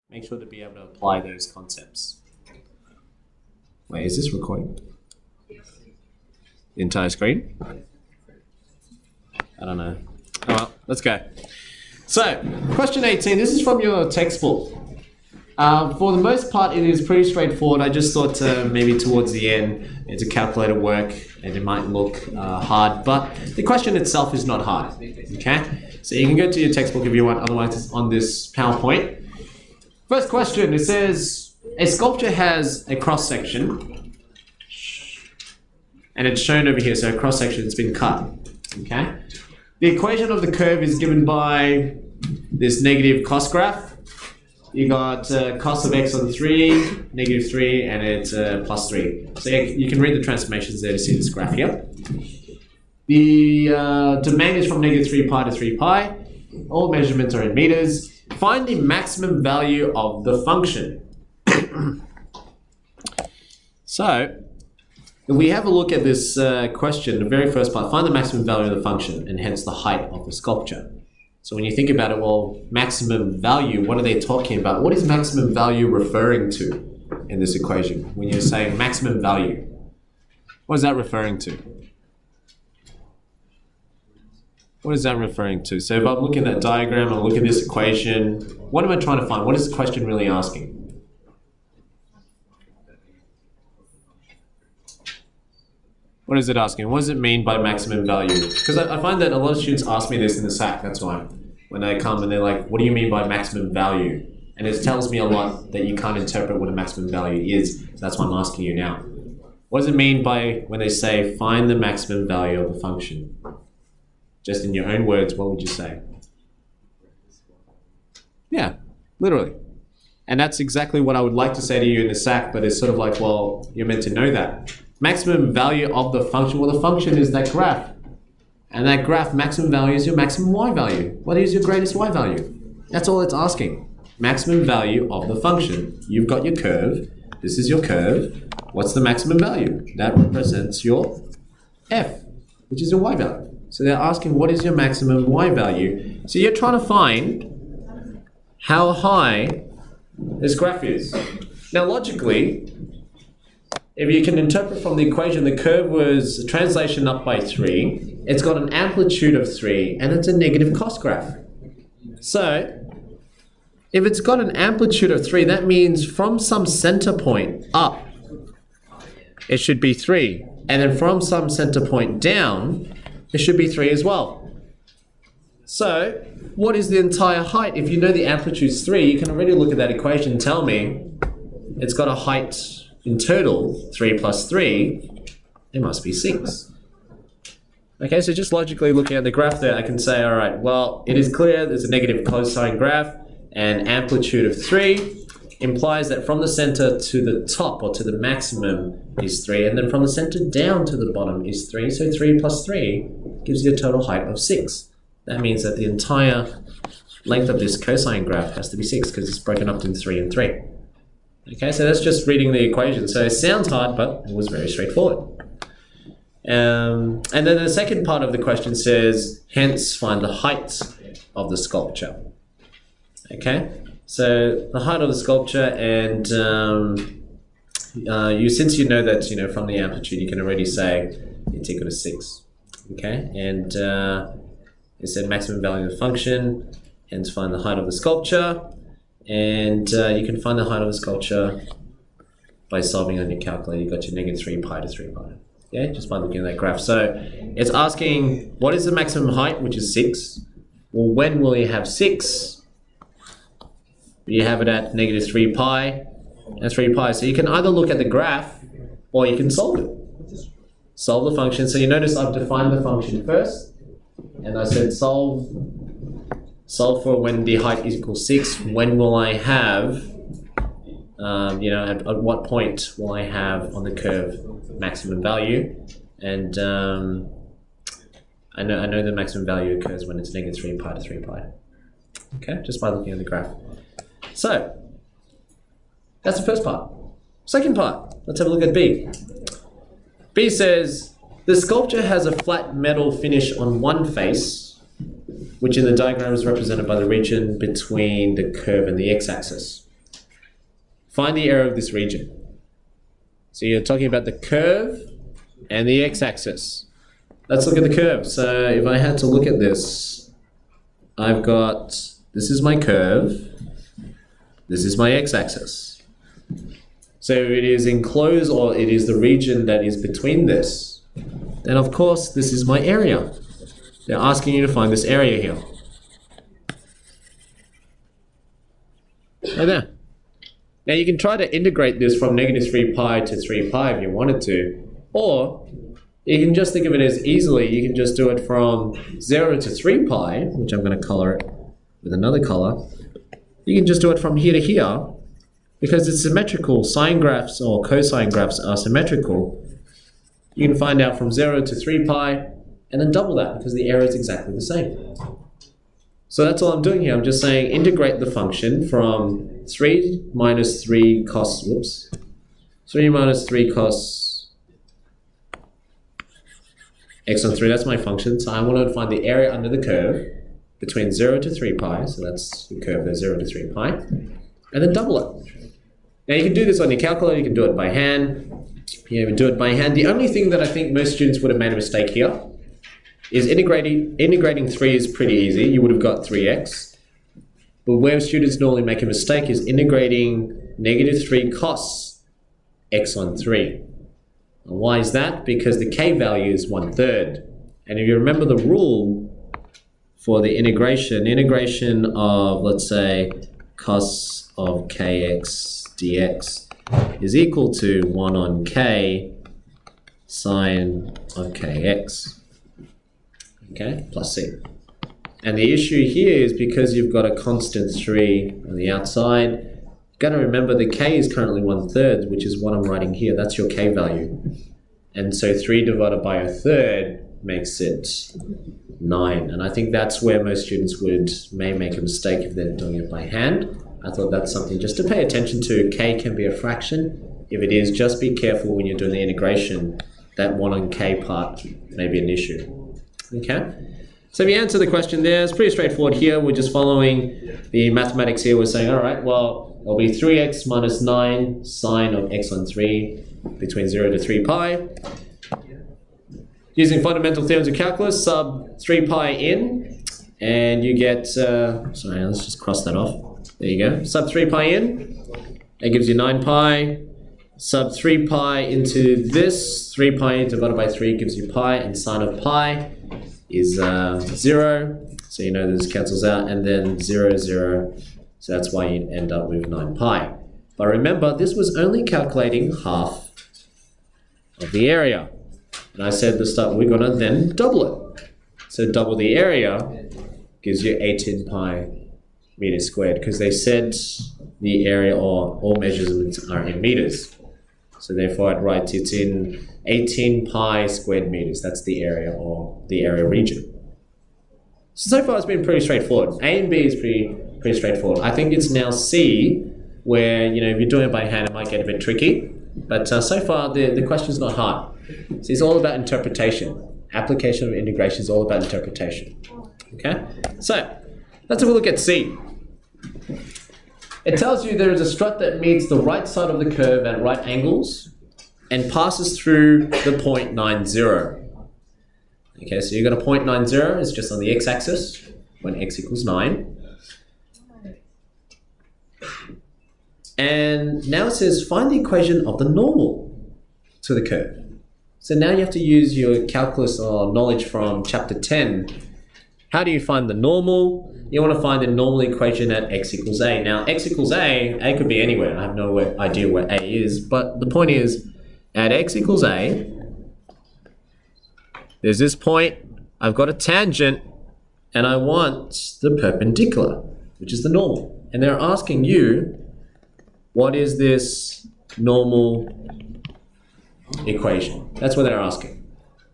Make sure to be able to apply those concepts. Wait, is this recording? The entire screen? I don't know. Oh well, let's go. So, question 18, this is from your textbook. For the most part, it is pretty straightforward. I just thought maybe towards the end, it's a calculator work and it might look hard, but the question itself is not hard, okay? So you can go to your textbook if you want, otherwise it's on this PowerPoint. First question, it says, a sculpture has a cross-section, and it's shown over here, so a cross-section has been cut, okay? The equation of the curve is given by this negative cos graph. You got cos of x on 3, negative 3, and it's plus 3. So you can read the transformations there to see this graph here. The domain is from negative 3 pi to 3 pi. All measurements are in meters. Find the maximum value of the function. So, if we have a look at this question, the very first part, find the maximum value of the function, and hence the height of the sculpture. So when you think about it, well, maximum value, what are they talking about? What is maximum value referring to in this equation? When you're saying maximum value, what is that referring to? What is that referring to? So if I'm looking at that diagram, I look at this equation, what am I trying to find? What is the question really asking? What is it asking? What does it mean by maximum value? Because I find that a lot of students ask me this in the SAC, that's why. When they come and they're like, what do you mean by maximum value? And it tells me a lot that you can't interpret what a maximum value is. So that's why I'm asking you now. What does it mean by when they say, find the maximum value of the function? Just in your own words, what would you say? Yeah, literally. And that's exactly what I would like to say to you in the SAC, but it's sort of like, well, you're meant to know that. Maximum value of the function, well, the function is that graph. And that graph, maximum value is your maximum y value. What is your greatest y value? That's all it's asking. Maximum value of the function. You've got your curve. This is your curve. What's the maximum value? That represents your f, which is your y value. So they're asking, what is your maximum y value? So you're trying to find how high this graph is. Now logically, if you can interpret from the equation, the curve was a translation up by 3. It's got an amplitude of 3, and it's a negative cos graph. So if it's got an amplitude of 3, that means from some center point up, it should be 3. And then from some center point down, it should be 3 as well. So what is the entire height? If you know the amplitude is 3, you can already look at that equation and tell me it's got a height in total, 3 plus 3, it must be 6. Okay, so just logically looking at the graph there, I can say, all right, well, it is clear there's a negative cosine graph, and amplitude of 3 implies that from the center to the top, or to the maximum, is 3, and then from the center down to the bottom is 3, so 3 plus 3 gives you a total height of 6. That means that the entire length of this cosine graph has to be 6, because it's broken up into 3 and 3. Okay, so that's just reading the equation. So it sounds hard, but it was very straightforward. And then the second part of the question says, hence find the height of the sculpture. Okay, so the height of the sculpture, and since you know that from the amplitude, you can already say it's equal to 6. Okay, and it said maximum value of the function, hence find the height of the sculpture. And you can find the height of the sculpture by solving on your calculator. You got your negative 3 pi to 3 pi. Yeah, just by looking at that graph. So it's asking, what is the maximum height, which is 6? Well, when will you have 6? You have it at negative 3 pi and 3 pi. So you can either look at the graph or you can solve it. Solve the function. So you notice I've defined the function first, and I said solve for when the height is equal to 6. When will I have, at what point will I have on the curve maximum value? And I know the maximum value occurs when it's negative 3 pi to 3 pi. Okay, just by looking at the graph. So that's the first part. Second part, let's have a look at B. B says, the sculpture has a flat metal finish on one face, which in the diagram is represented by the region between the curve and the x-axis. find the area of this region. So you're talking about the curve and the x-axis. Let's look at the curve. So if I had to look at this, I've got, this is my curve, this is my x-axis. So it is enclosed, or it is the region that is between this. Then of course, this is my area. They're asking you to find this area here. Right there. Now you can try to integrate this from -3 pi to 3 pi if you wanted to, or you can just think of it as easily, you can just do it from 0 to 3 pi, which I'm going to color it with another color. You can just do it from here to here, because it's symmetrical. Sine graphs or cosine graphs are symmetrical. You can find out from 0 to 3 pi, and then double that, because the area is exactly the same. So that's all I'm doing here. I'm just saying integrate the function from 3 minus 3 cos, whoops, 3 minus 3 cos x on 3, that's my function. So I want to find the area under the curve between 0 to 3 pi, so that's the curve there, 0 to 3 pi, and then double it. Now you can do this on your calculator, you can do it by hand. You can do it by hand. The only thing that I think most students would have made a mistake here is integrating 3 is pretty easy. You would have got 3x. But where students normally make a mistake is integrating -3 cos x on 3. And why is that? Because the k value is 1/3. And if you remember the rule for the integration of, let's say, cos of kx dx is equal to 1 on k sine of kx. Okay, plus c. And the issue here is because you've got a constant 3 on the outside, you've got to remember the k is currently 1/3, which is what I'm writing here. That's your k value. And so 3 divided by 1/3 makes it 9. And I think that's where most students may make a mistake if they're doing it by hand. I thought that's something just to pay attention to. K can be a fraction. If it is, just be careful when you're doing the integration. That 1 on k part may be an issue. Okay? So if you answer the question there, it's pretty straightforward here. We're just following the mathematics here. We're saying, all right, well, it'll be 3x minus 9 sine of x on 3 between 0 to 3 pi. Using fundamental theorems of calculus, sub 3 pi in, and you get, sorry, let's just cross that off. There you go. Sub 3 pi in, that gives you 9 pi. Sub 3 pi into this, 3 pi divided by 3 gives you pi, and sine of pi is 0. So you know this cancels out, and then 0, 0. So that's why you end up with 9 pi. But remember, this was only calculating half of the area. And I said at the start, we're going to then double it. So double the area gives you 18 pi meters squared, because they said the area or all measurements are in meters. So therefore I'd write it in 18 pi squared meters. That's the area or the area region. So far it's been pretty straightforward. A and B is pretty straightforward. I think it's now C where, you know, if you're doing it by hand, it might get a bit tricky. But so far the question's not hard. So it's all about interpretation. Application of integration is all about interpretation. Okay? So let's have a look at C. It tells you there is a strut that meets the right side of the curve at right angles and passes through the point 90. Okay, so you've got a point 90, it's just on the x-axis when x equals 9. And now it says find the equation of the normal to the curve. So now you have to use your calculus or knowledge from chapter 10. How do you find the normal? You want to find the normal equation at x equals a. Now, x equals a could be anywhere. I have no idea where a is, but the point is, at x equals a, there's this point, I've got a tangent, and I want the perpendicular, which is the normal. And they're asking you, what is this normal equation? That's what they're asking.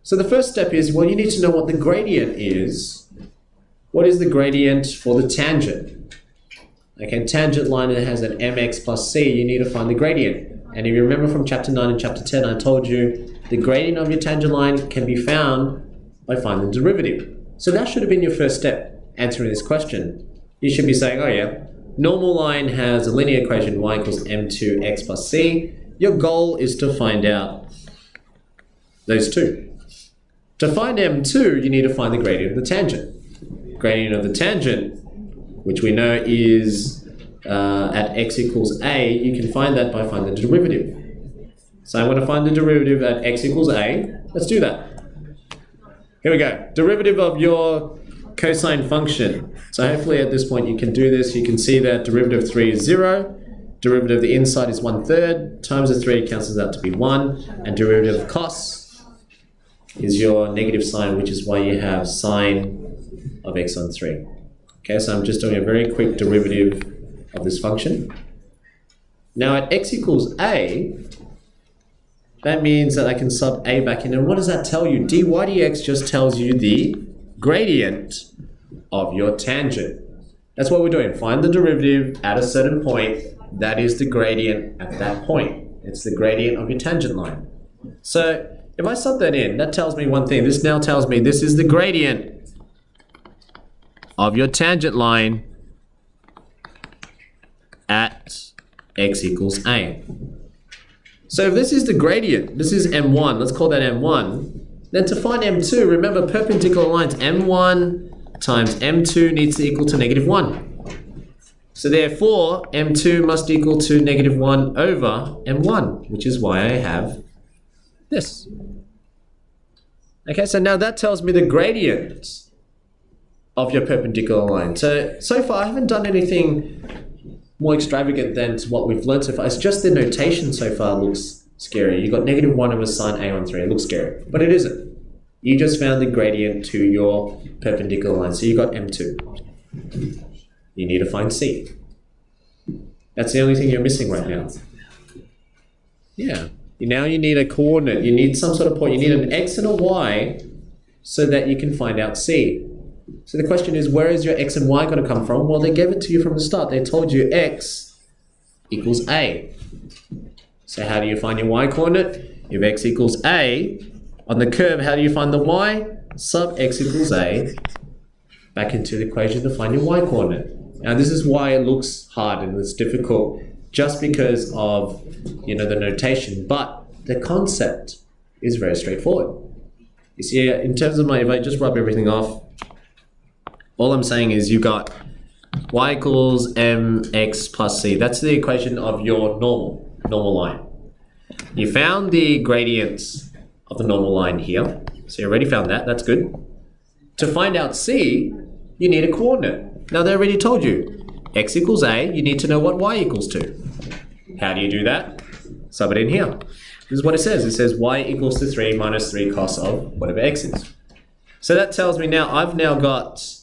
So the first step is, well, you need to know what the gradient is. What is the gradient for the tangent? Okay, tangent line that has an mx plus c, you need to find the gradient. And if you remember from chapter 9 and chapter 10, I told you the gradient of your tangent line can be found by finding the derivative. So that should have been your first step answering this question. You should be saying, oh yeah, normal line has a linear equation y equals m2x plus c. Your goal is to find out those two. To find m2, you need to find the gradient of the tangent. Gradient of the tangent, which we know is at x equals a, you can find that by finding the derivative. So I'm going to find the derivative at x equals a. Let's do that. Here we go. Derivative of your cosine function. So hopefully at this point you can do this. You can see that derivative of 3 is 0. Derivative of the inside is 1/3. Times the 3 cancels out to be 1. And derivative of cos is your negative sign, which is why you have sine of x on 3. Okay, so I'm just doing a very quick derivative of this function. Now at x equals a, that means that I can sub a back in. And what does that tell you? dy dx just tells you the gradient of your tangent. That's what we're doing. Find the derivative at a certain point. That is the gradient at that point. It's the gradient of your tangent line. So if I sub that in, that tells me one thing. This now tells me this is the gradient of your tangent line at x equals a. So if this is the gradient, this is m1, let's call that m1. Then to find m2, remember perpendicular lines, m1 times m2 needs to equal to -1. So therefore, m2 must equal to -1 over m1, which is why I have this. Okay, so now that tells me the gradient of your perpendicular line. So far I haven't done anything more extravagant than what we've learned so far. It's just the notation so far looks scary. You've got -1 over sine a on 3. It looks scary, but it isn't. You just found the gradient to your perpendicular line. So you got m2. You need to find c. That's the only thing you're missing right now. Yeah. Now you need a coordinate. You need some sort of point. You need an x and a y so that you can find out c. So the question is, where is your x and y going to come from? Well, they gave it to you from the start. They told you x equals a. So how do you find your y coordinate? If x equals a, on the curve, how do you find the y? Sub x equals a back into the equation to find your y coordinate. Now this is why it looks hard and it's difficult, just because of, you know, the notation, but the concept is very straightforward. You see, in terms of if I just rub everything off, all I'm saying is you got y equals mx plus c. That's the equation of your normal line. You found the gradients of the normal line here. So you already found that. That's good. To find out c, you need a coordinate. Now they already told you. X equals a, you need to know what y equals to. How do you do that? Sub it in here. This is what it says. It says y equals to 3 minus 3 cos of whatever x is. So that tells me now I've now got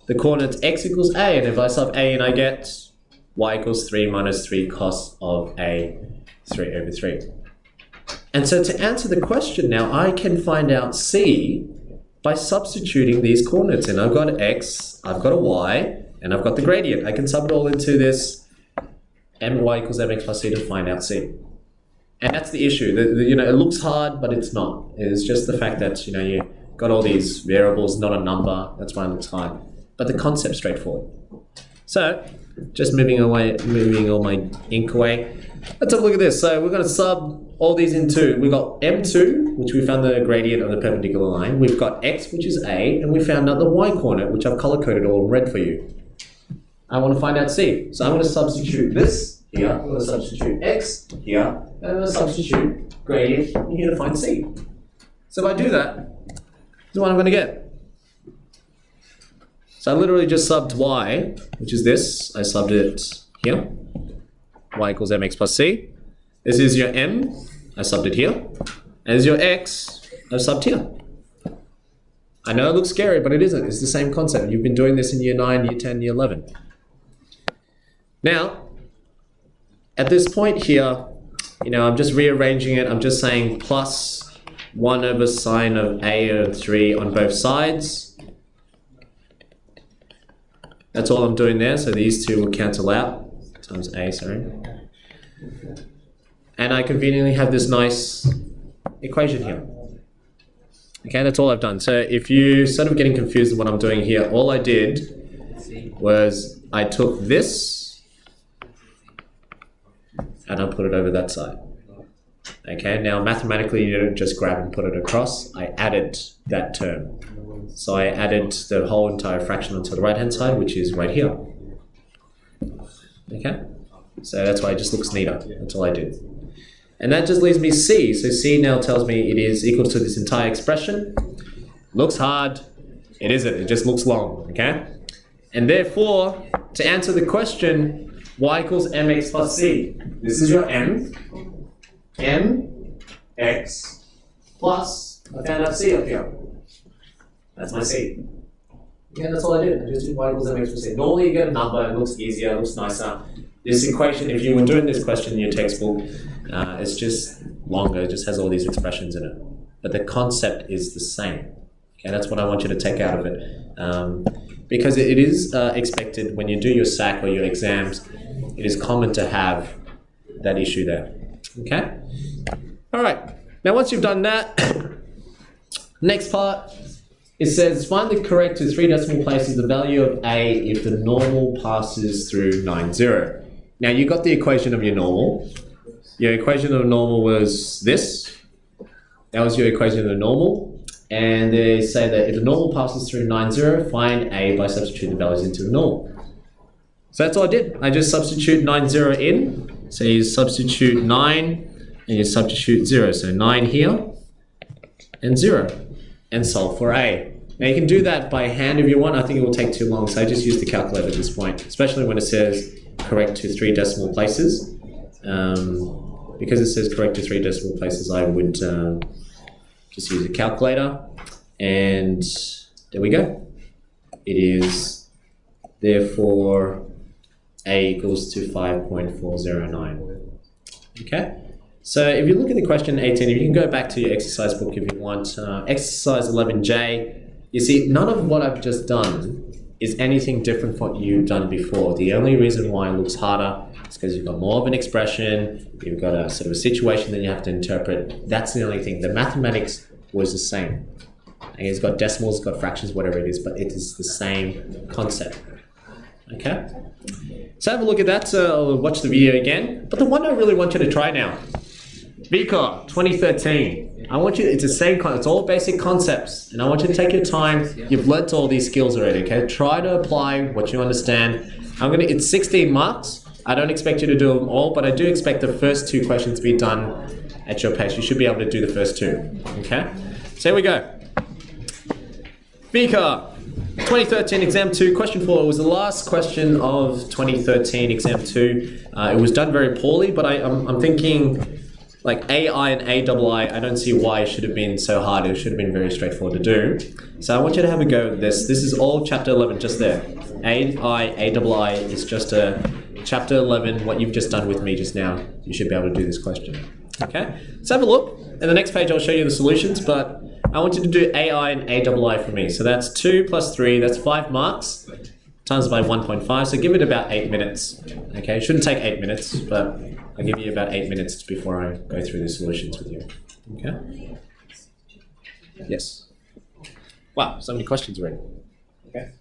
the coordinates x equals a, and if I sub a in, I get y equals 3 minus 3 cos of a 3 over 3. And so to answer the question now, I can find out c by substituting these coordinates in. I've got x, I've got a y, and I've got the gradient. I can sub it all into this my equals mx plus c to find out c. And that's the issue. You know, it looks hard, but it's not. It's just the fact that, you know, you got all these variables, not a number. That's why it looks hard. But the concept's straightforward. So, just moving all my ink away. Let's have a look at this. So we're going to sub all these into, we've got m2, which we found the gradient of the perpendicular line. We've got x, which is a, and we found out the y coordinate, which I've color-coded all in red for you. I want to find out c. So I'm going to substitute this here. I'm going to substitute x here. And I'm going to substitute gradient here to find c. So if I do that, this is what I'm going to get. So I literally just subbed y, which is this. I subbed it here. Y equals mx plus c. This is your m. I subbed it here. And this is your x. I've subbed here. I know it looks scary, but it isn't. It's the same concept. You've been doing this in year 9, year 10, year 11. Now, at this point here, you know, I'm just rearranging it. I'm just saying plus 1 over sine of a over 3 on both sides. That's all I'm doing there. So these two will cancel out. Times a, sorry. And I conveniently have this nice equation here. Okay, that's all I've done. So if you sort of getting confused with what I'm doing here, all I did was I took this and I put it over that side. Okay, now mathematically you don't just grab and put it across. I added that term. So I added the whole entire fraction onto the right hand side, which is right here. Okay, so that's why it just looks neater. That's all I did. And that just leaves me C. So C now tells me it is equal to this entire expression. Looks hard. It isn't. It just looks long. Okay? And therefore, to answer the question, y equals mx plus c. This is your m. mx plus, I found out c up here. That's my c. Yeah, that's all I did. I just did y equals mx plus c. Normally you get a number. It looks easier. It looks nicer. This equation, if you were doing this question in your textbook, it's just longer. It just has all these expressions in it. But the concept is the same. Okay, that's what I want you to take out of it. Because it is expected when you do your SAC or your exams, it is common to have that issue there. Okay? All right. Now, once you've done that, next part, it says find the correct to 3 decimal places the value of A if the normal passes through 90. Now, you got the equation of your normal. Your equation of normal was this. That was your equation of the normal. And they say that if the normal passes through 90, find A by substituting the values into the normal. So that's all I did. I just substitute 90 in. So you substitute 9 and you substitute 0. So 9 here and 0. And solve for A. Now you can do that by hand if you want. I think it will take too long. So I just use the calculator at this point, especially when it says correct to 3 decimal places. Because it says correct to 3 decimal places, I would just use a calculator, and there we go. It is therefore A equals to 5.409. Okay, so if you look at the question 18, if you can go back to your exercise book if you want, exercise 11J, you see none of what I've just done is anything different from what you've done before. The only reason why it looks harder is because you've got more of an expression, you've got a sort of a situation that you have to interpret. That's the only thing. The mathematics was the same. And it's got decimals, it's got fractions, whatever it is, but it is the same concept. Okay? So have a look at that, I'll watch the video again. But the one I really want you to try now, VCOR 2013. I want you, it's the same concept, it's all basic concepts, and I want you to take your time. You've learnt all these skills already, okay? Try to apply what you understand. It's 16 marks. I don't expect you to do them all, but I do expect the first 2 questions to be done at your pace. You should be able to do the first 2, okay? So here we go. VCOR 2013 exam 2, question 4. It was the last question of 2013 exam 2. It was done very poorly, but I'm thinking like AI and AII, I don't see why it should have been so hard. It should have been very straightforward to do. So I want you to have a go at this. This is all chapter 11 just there. AI, AII is just a chapter 11, what you've just done with me just now. You should be able to do this question. Okay, so have a look. And the next page I'll show you the solutions, but I want you to do AI and AII for me. So that's 2 plus 3, that's 5 marks, times by 1.5, so give it about 8 minutes. Okay, it shouldn't take 8 minutes, but I'll give you about 8 minutes before I go through the solutions with you. Okay? Yes. Wow, so many questions already. Okay.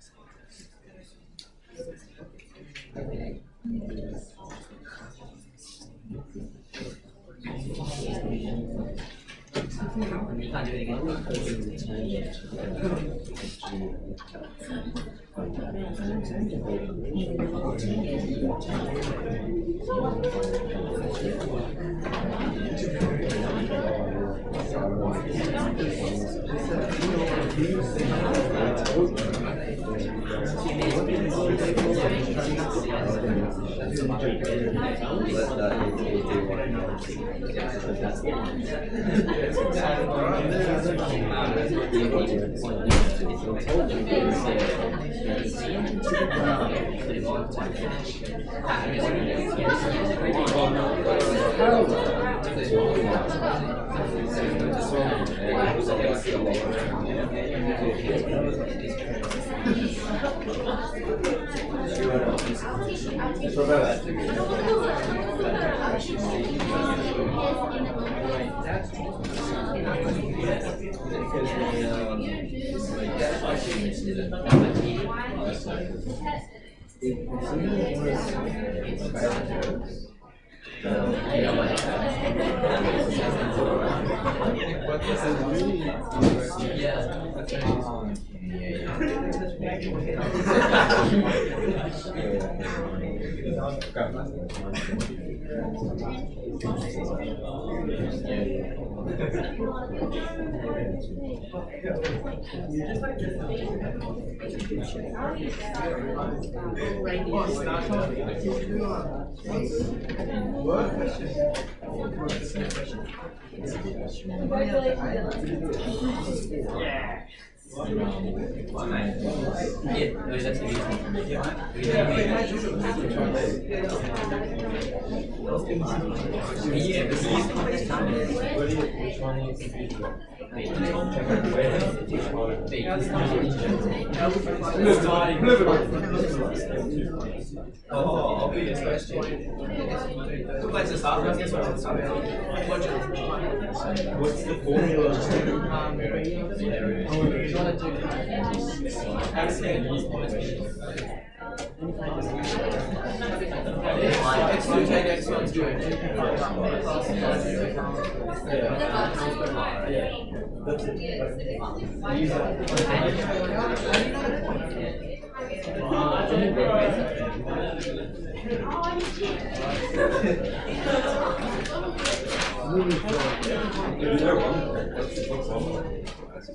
What's the formula?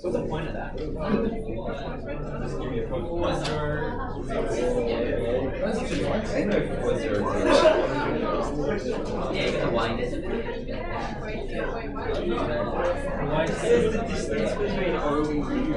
What's the point of that? The distance between O and U.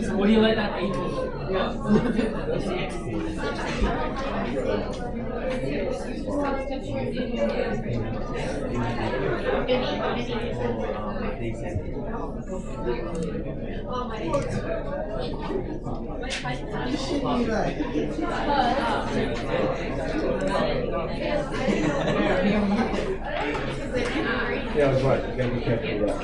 So what do you let that equal? Yeah, I was right. You gotta be careful with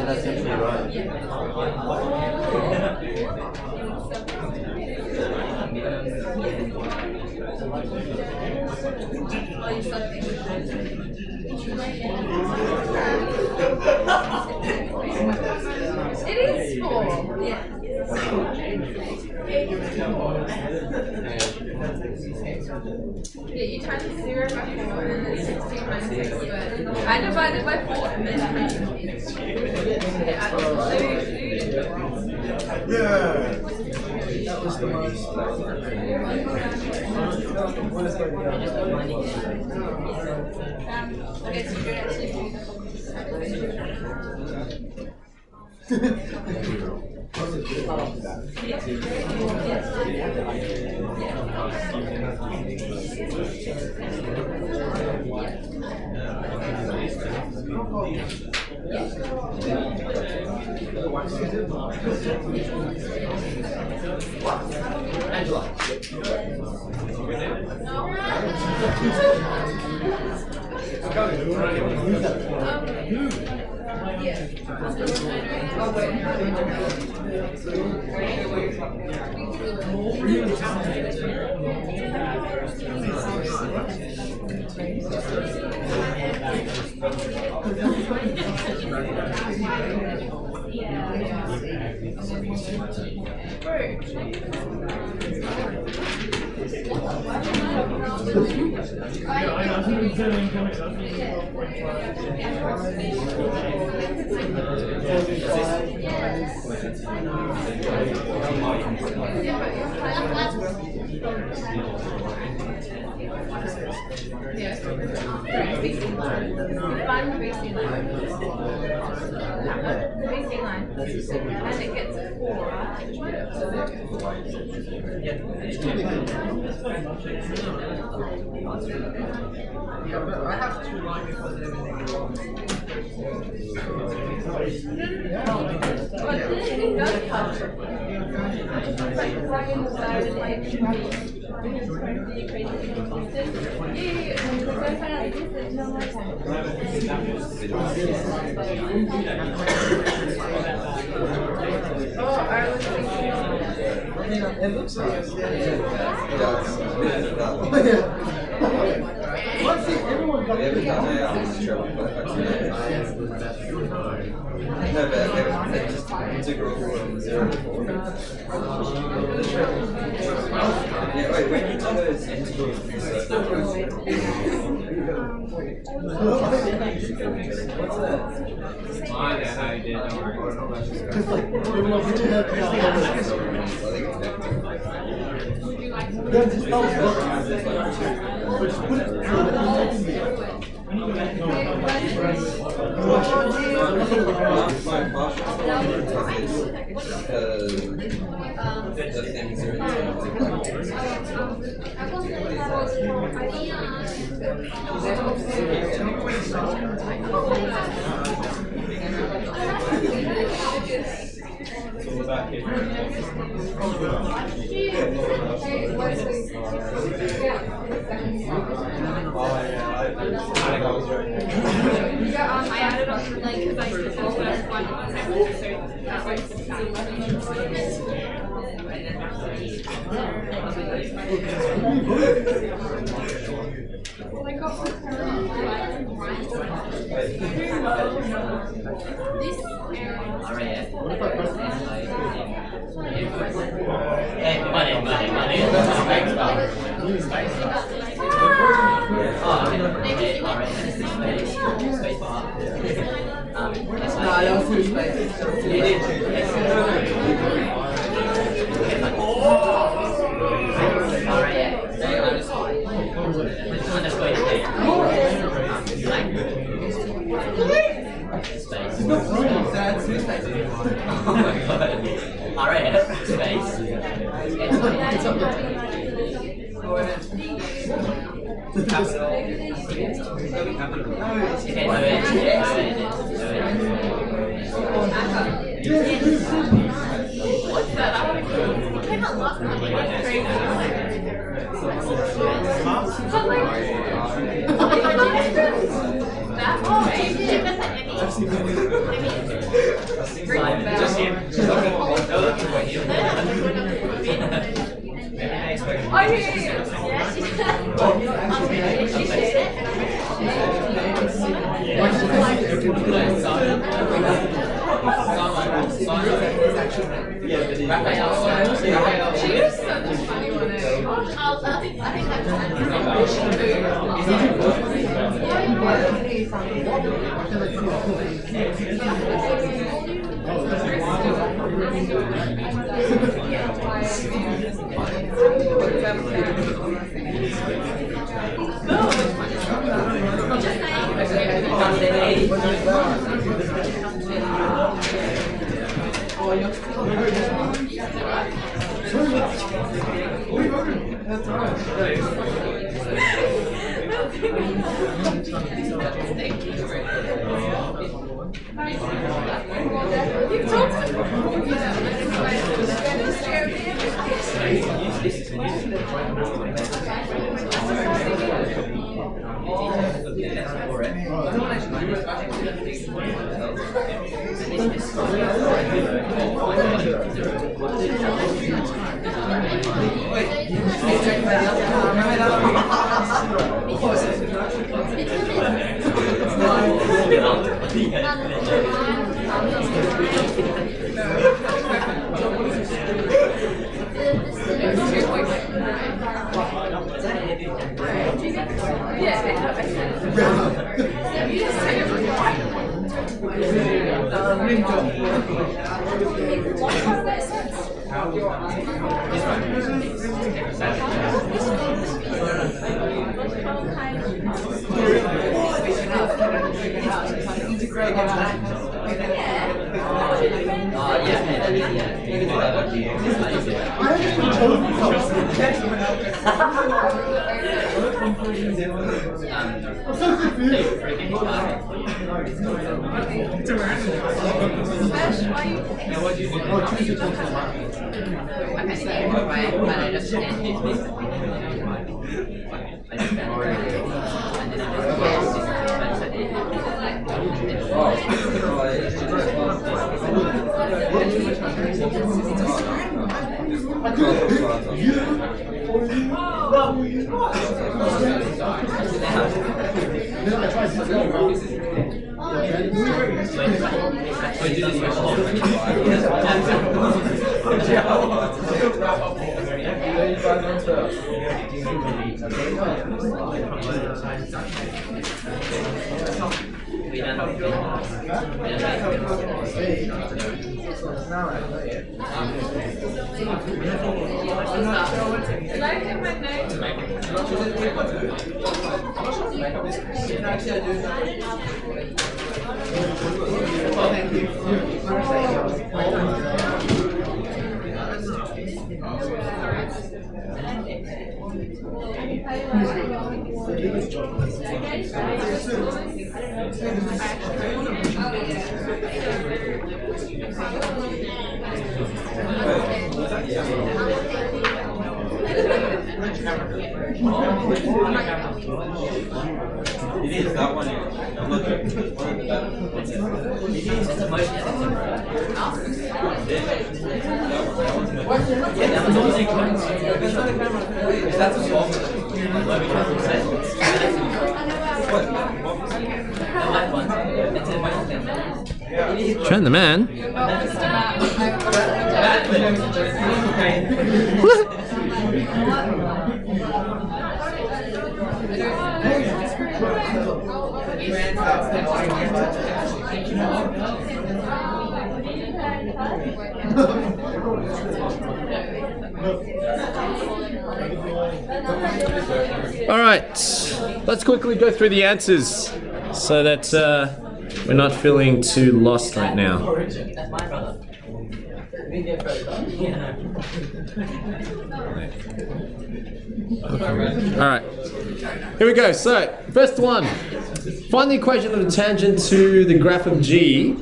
That's actually right. It is small. Yeah. Yeah, you times 0 by 4 and then 16 minus 6, but I divided by 4 and then Yeah. That was the most. okay, so you're actually and it gets 4. I have 2 line positive and negative. But it does help. Like plug in the side and like It looks like everyone got it. No, but it's just integral from 0 to 4. Yeah, wait, when you do those integrals from circles, what's that? Mine, how you did, don't worry. My partial the things are I added on the link because I used to do one so that way. Capital. What's that? It came out last night. That's crazy. She was such a funny one. I think Trent the man. All right, let's quickly go through the answers so that we're not feeling too lost right now. All right, here we go. So, first one, Find the equation of the tangent to the graph of G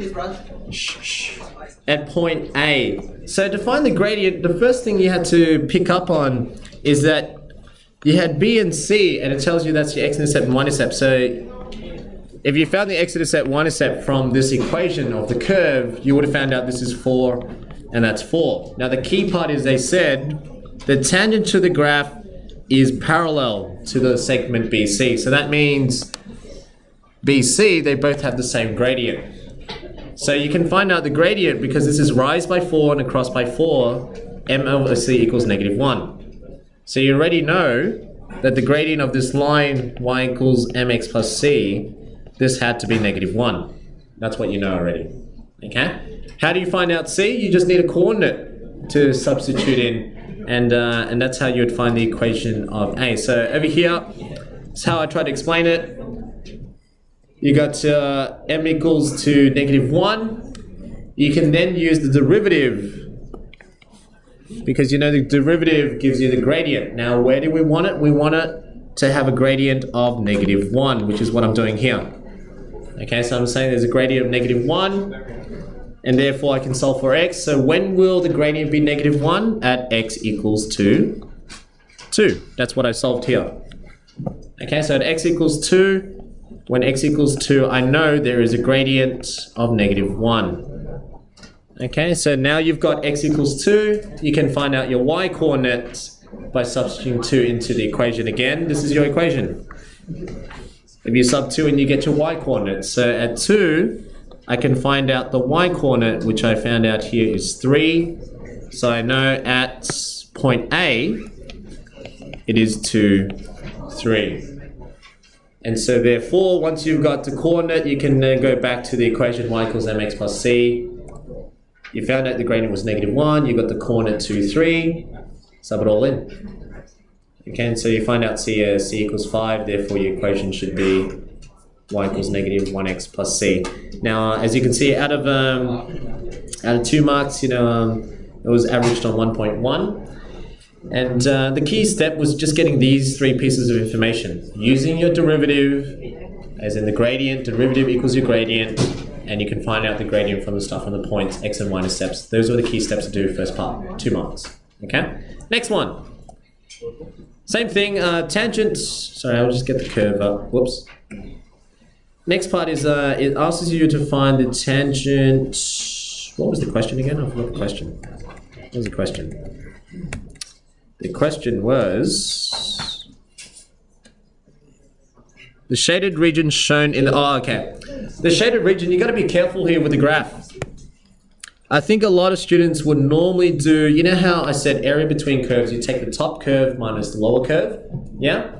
at point A. So to find the gradient, the first thing you had to pick up on is that you had B and C, and it tells you that's your x-intercept and y-intercept. So if you found the x-intercept, y-intercept from this equation of the curve, you would have found out this is 4 and that's 4. Now the key part is they said the tangent to the graph is parallel to the segment BC. So that means BC, they both have the same gradient. So you can find out the gradient because this is rise by 4 and across by 4, m over c equals -1. So you already know that the gradient of this line, y equals mx plus c, this had to be -1. That's what you know already. Okay? How do you find out c? You just need a coordinate to substitute in, and that's how you would find the equation of a. So over here, that's how I try to explain it. You got m equals to -1. You can then use the derivative, because you know the derivative gives you the gradient. Now where do we want it? We want it to have a gradient of -1, which is what I'm doing here. Okay, so I'm saying there's a gradient of -1, and therefore I can solve for x. So when will the gradient be -1? At x equals to 2. That's what I solved here. Okay, so at x equals 2, when x equals 2, I know there is a gradient of -1. Okay, so now you've got x equals 2, you can find out your y coordinates by substituting 2 into the equation again. This is your equation. If you sub 2 and you get your y coordinates. So at 2, I can find out the y coordinate, which I found out here is 3. So I know at point A, it is 2, 3. And so therefore, once you've got the coordinate, you can then go back to the equation y equals mx plus c. You found out the gradient was -1, you got the coordinate 2, 3, sub it all in. Okay, and so you find out c equals 5, therefore your equation should be y equals -1x plus c. Now, as you can see, out of 2 marks, it was averaged on 1.1. And the key step was just getting these 3 pieces of information. Using your derivative, as in the gradient, derivative equals your gradient, and you can find out the gradient from the stuff on the points, x and y-intercepts. Those are the key steps to do first part, 2 marks. Okay? Next one. Same thing, tangent. Sorry, I'll just get the curve up. Whoops. Next part is, it asks you to find the tangent. What was the question again? I forgot the question. What was the question? The question was the shaded region shown in the, okay. The shaded region, you got to be careful here with the graph. I think a lot of students would normally do, you know how I said area between curves, you take the top curve minus the lower curve, yeah?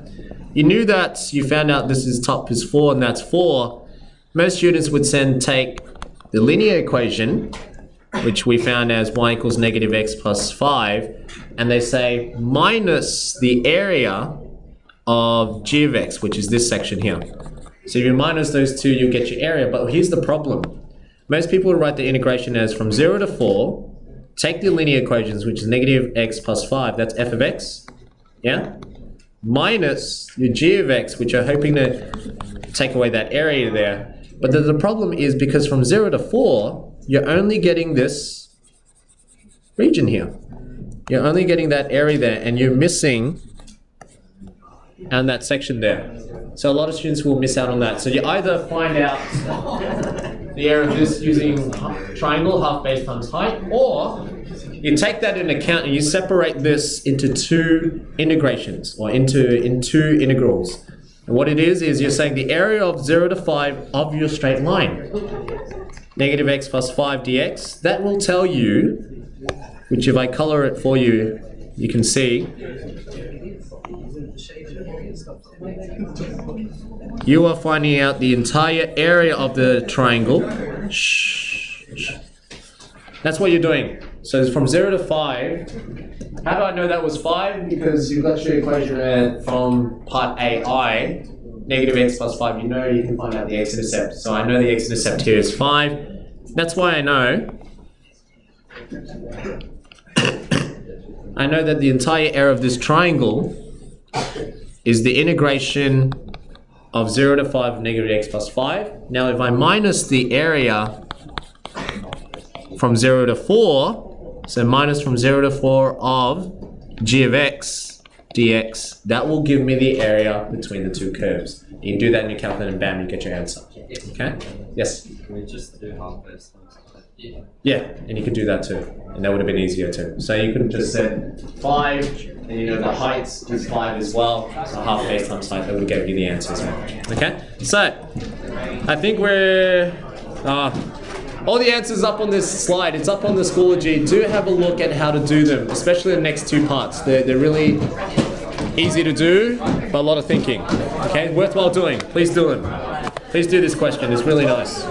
You knew that, you found out this is top is 4 and that's 4. Most students would then take the linear equation, which we found as y equals -x plus 5, and they say minus the area of g of x, which is this section here. So if you minus those two, you get your area, but here's the problem. Most people would write the integration as from 0 to 4, take the linear equations, which is -x plus 5, that's f of x, yeah? Minus your g of x, which are hoping to take away that area there. But the problem is because from 0 to 4, you're only getting this region here. You're only getting that area there, and you're missing on that section there. So a lot of students will miss out on that. So you either find out the area of this using triangle, half base times height, or you take that into account and you separate this into 2 integrations, or in two integrals. And what it is you're saying the area of 0 to 5 of your straight line, -x plus 5 dx, that will tell you, which if I color it for you, you can see, you are finding out the entire area of the triangle. That's what you're doing. So it's from 0 to 5. How do I know that was 5? Because you've got your equation from part AI, -x plus 5. You know you can find out the x-intercept. So I know the x-intercept here is 5. That's why I know that the entire area of this triangle is the integration of 0 to 5 negative x plus 5. Now if I minus the area from 0 to 4, so minus from 0 to 4 of g of x dx, that will give me the area between the two curves. You can do that in your calculator and bam, you get your answer. Okay? Yes? Can we just do half base times 5? Yeah, and you could do that too. And that would have been easier too. So you could have just said 5, and you know the height is 5 as well. So half base times height, that would have given you the answer as well. Okay? So, I think we're... all the answers up on this slide. It's up on the Schoology. Do have a look at how to do them, especially the next two parts. They're really easy to do, but a lot of thinking. Okay? Worthwhile doing. Please do them. Please do this question. It's really nice.